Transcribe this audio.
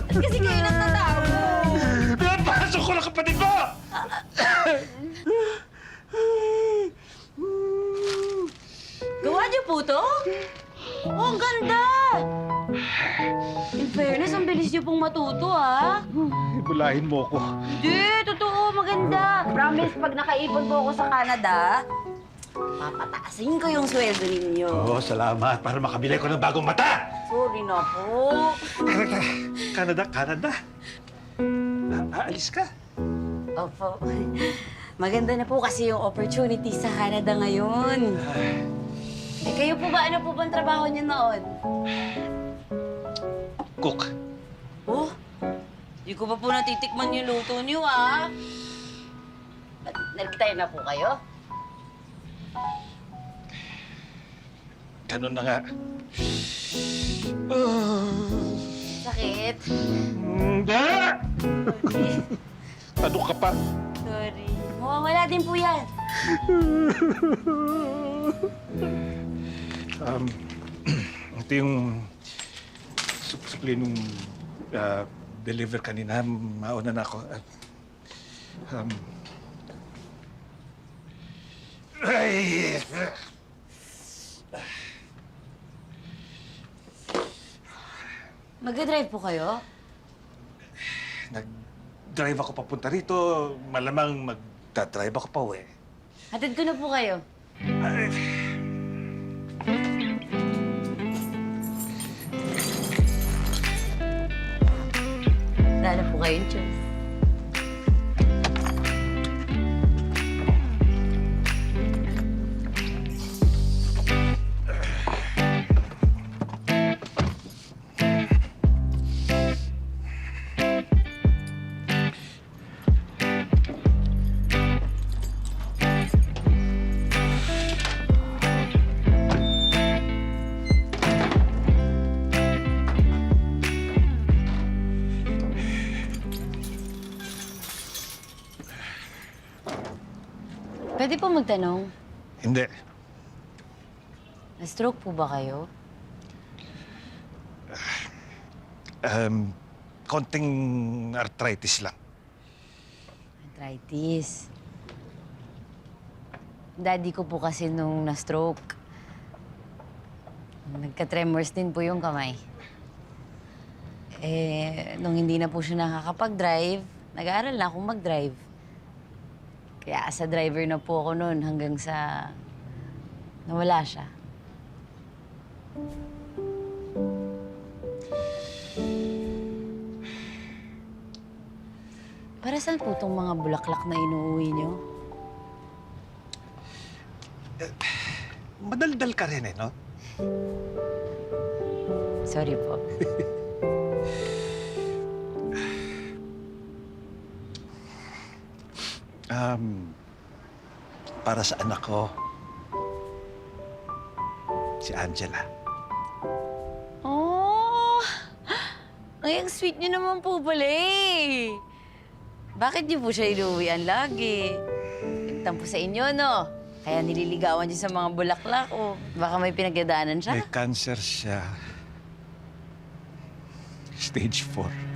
Kasi kayo nagtatago. Pinapasok ko ng kapatid mo! Gawa niyo po to? Oh, ang ganda! In fairness, ang bilis niyo pong matuto, ha? Ibulahin mo ko. Hindi, totoo, maganda. Promise, pag nakaipon po ako sa Canada, papataasin ko yung sweldo ninyo. Oo, salamat. Para makabili ko ng bagong mata! Sorry na po. Canada, Canada. Aalis ka? Opo. Maganda na po kasi yung opportunity sa Canada ngayon. Eh, kayo po ba? Ano po bang trabaho niyo noon? Cook. Oh, di ko pa po natitikman yung luto niyo, ah. Nag-retire na po kayo? Ganun na nga. Sakit. Hindi! Ano ka pa? Sorry. Mawawala din po yan. Ito yung supli nung deliver kanina. Mauna na ako. Ay! Mag-drive po kayo? Nag-drive ako papunta rito. Malamang magdadrive ako pa uwi. Hatid ko na po kayo. Ay. Wala na po kayong choice. Pwede po magtanong, Hindi. na-stroke po ba kayo? Konting arthritis lang. Arthritis. Daddy ko po kasi nung na-stroke, nagka-tremors din po yung kamay. Eh, nung hindi na po siya nakakapag-drive, nag-aaral na akong mag-drive. Kaya sa driver na po ako noon hanggang sa nawala siya. Para saan po itong mga bulaklak na inuuwi niyo? Madaldal ka rin eh, no? Sorry po. Para sa anak ko, si Angela. Oh! Ay, ang sweet niyo naman po pala eh. Bakit niyo po siya inuwian lagi? Nagtampo sa inyo, no? Kaya nililigawan niyo sa mga bulaklak o baka may pinagdadaanan siya? May cancer siya. Stage 4.